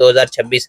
2026۔